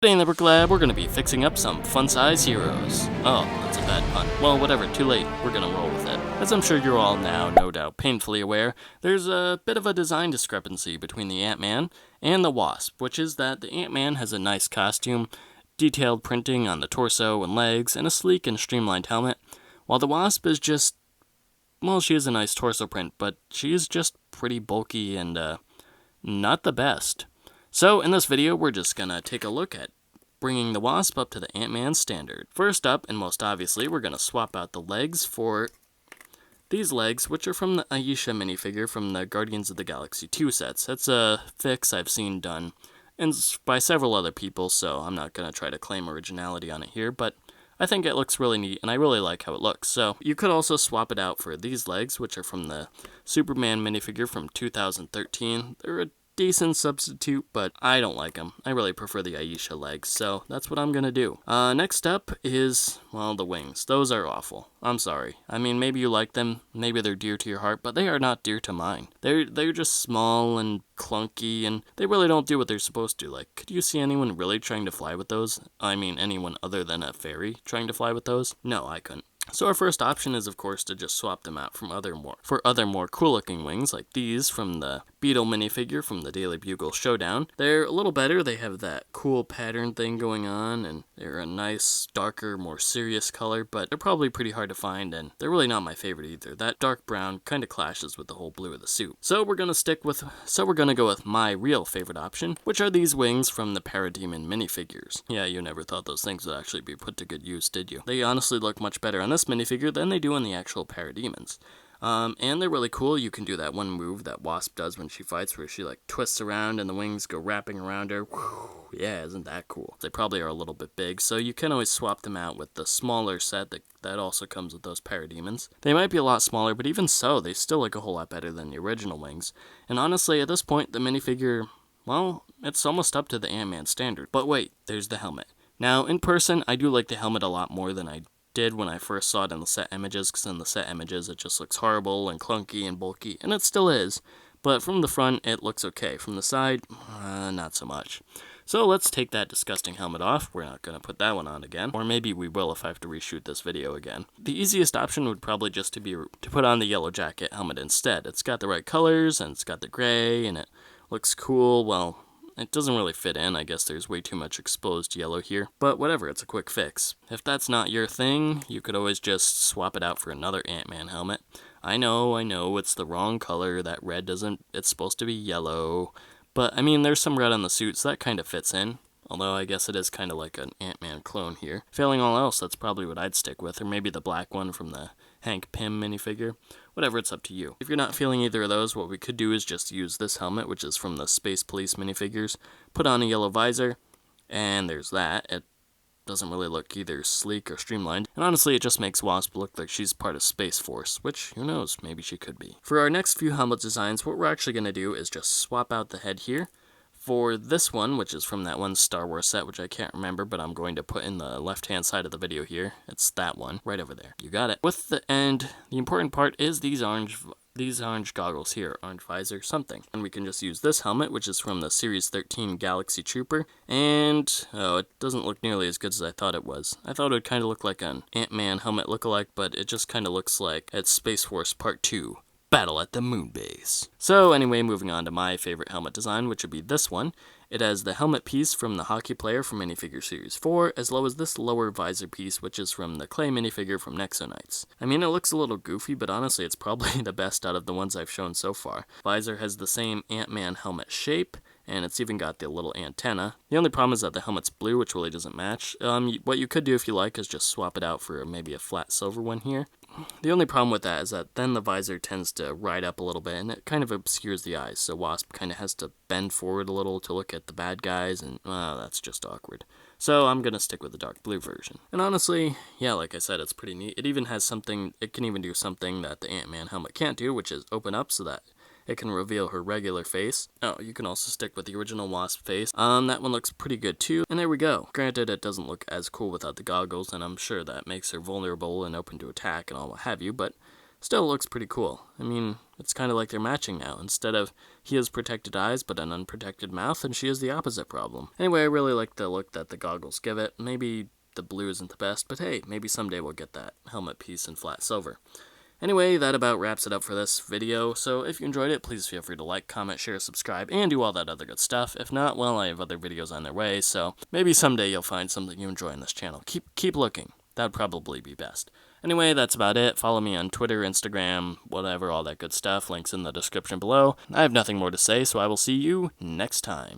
Today in the Brick Lab, we're going to be fixing up some fun-size heroes. Oh, that's a bad pun. Well, whatever, too late. We're going to roll with it. As I'm sure you're all now, no doubt, painfully aware, there's a bit of a design discrepancy between the Ant-Man and the Wasp, which is that the Ant-Man has a nice costume, detailed printing on the torso and legs, and a sleek and streamlined helmet, while the Wasp is just, well, she has a nice torso print, but she is just pretty bulky and, not the best. So, in this video, we're just gonna take a look at bringing the Wasp up to the Ant-Man standard. First up, and most obviously, we're gonna swap out the legs for these legs, which are from the Aisha minifigure from the Guardians of the Galaxy 2 sets. That's a fix I've seen done and by several other people, so I'm not gonna try to claim originality on it here, but I think it looks really neat, and I really like how it looks. So, you could also swap it out for these legs, which are from the Superman minifigure from 2013. They're a decent substitute, but I don't like them. I really prefer the Aisha legs, so that's what I'm gonna do. Next up is, well, the wings. Those are awful. I'm sorry. I mean, maybe you like them, maybe they're dear to your heart, but they are not dear to mine. They're just small and clunky, and they really don't do what they're supposed to. Like, could you see anyone really trying to fly with those? I mean, anyone other than a fairy trying to fly with those? No, I couldn't. So our first option is, of course, to just swap them out for other more cool-looking wings, like these from the Beetle minifigure from the Daily Bugle Showdown. They're a little better. They have that cool pattern thing going on, and they're a nice, darker, more serious color, but they're probably pretty hard to find, and they're really not my favorite either. That dark brown kind of clashes with the whole blue of the suit. So we're gonna go with my real favorite option, which are these wings from the Parademon minifigures. Yeah, you never thought those things would actually be put to good use, did you? They honestly look much better on this minifigure than they do in the actual Parademons. And they're really cool. You can do that one move that Wasp does when she fights, where she like twists around and the wings go wrapping around her. Whew, yeah, isn't that cool? They probably are a little bit big, so you can always swap them out with the smaller set that also comes with those Parademons. They might be a lot smaller, but even so, they still look a whole lot better than the original wings. And honestly, at this point, the minifigure, well, it's almost up to the Ant-Man standard. But wait, there's the helmet. Now, in person, I do like the helmet a lot more than I did when I first saw it in the set images, because in the set images it just looks horrible and clunky and bulky, and it still is, but from the front it looks okay. From the side, not so much. So let's take that disgusting helmet off. We're not going to put that one on again, or maybe we will if I have to reshoot this video again. The easiest option would probably just to put on the Yellow Jacket helmet instead. It's got the right colors, and it's got the gray, and it looks cool. Well, it doesn't really fit in. I guess there's way too much exposed yellow here. But whatever, it's a quick fix. If that's not your thing, you could always just swap it out for another Ant-Man helmet. I know, it's the wrong color. That red it's supposed to be yellow. But, I mean, there's some red on the suit, so that kind of fits in. Although I guess it is kind of like an Ant-Man clone here. Failing all else, that's probably what I'd stick with. Or maybe the black one from the Hank Pym minifigure. Whatever, it's up to you. If you're not feeling either of those, what we could do is just use this helmet, which is from the Space Police minifigures. Put on a yellow visor, and there's that. It doesn't really look either sleek or streamlined. And honestly, it just makes Wasp look like she's part of Space Force, which, who knows, maybe she could be. For our next few helmet designs, what we're actually going to do is just swap out the head here. For this one, which is from that one Star Wars set, which I can't remember, but I'm going to put in the left-hand side of the video here. It's that one, right over there. You got it. The important part is these orange goggles here, orange visor, something. And we can just use this helmet, which is from the Series 13 Galaxy Trooper. And, oh, it doesn't look nearly as good as I thought it was. I thought it would kind of look like an Ant-Man helmet lookalike, but it just kind of looks like it's Space Force Part 2. Battle at the Moon Base. So anyway, moving on to my favorite helmet design, which would be this one. It has the helmet piece from the hockey player from Minifigure Series 4, as well as this lower visor piece, which is from the clay minifigure from Nexo Knights. I mean, it looks a little goofy, but honestly, it's probably the best out of the ones I've shown so far. Visor has the same Ant-Man helmet shape, and it's even got the little antenna. The only problem is that the helmet's blue, which really doesn't match. What you could do if you like is just swap it out for maybe a flat silver one here. The only problem with that is that then the visor tends to ride up a little bit, and it kind of obscures the eyes, so Wasp kind of has to bend forward a little to look at the bad guys, and that's just awkward. So I'm going to stick with the dark blue version. And honestly, yeah, like I said, it's pretty neat. It can even do something that the Ant-Man helmet can't do, which is open up so that it can reveal her regular face. Oh, you can also stick with the original Wasp face. That one looks pretty good too. And there we go. Granted, it doesn't look as cool without the goggles, and I'm sure that makes her vulnerable and open to attack and all what have you, but Still looks pretty cool. I mean, it's kind of like they're matching now. Instead of he has protected eyes but an unprotected mouth, and she has the opposite problem. Anyway, I really like the look that the goggles give it. Maybe the blue isn't the best, but hey, maybe someday we'll get that helmet piece in flat silver. Anyway, that about wraps it up for this video, so if you enjoyed it, please feel free to like, comment, share, subscribe, and do all that other good stuff. If not, well, I have other videos on their way, so maybe someday you'll find something you enjoy on this channel. Keep looking. That'd probably be best. Anyway, that's about it. Follow me on Twitter, Instagram, whatever, all that good stuff. Links in the description below. I have nothing more to say, so I will see you next time.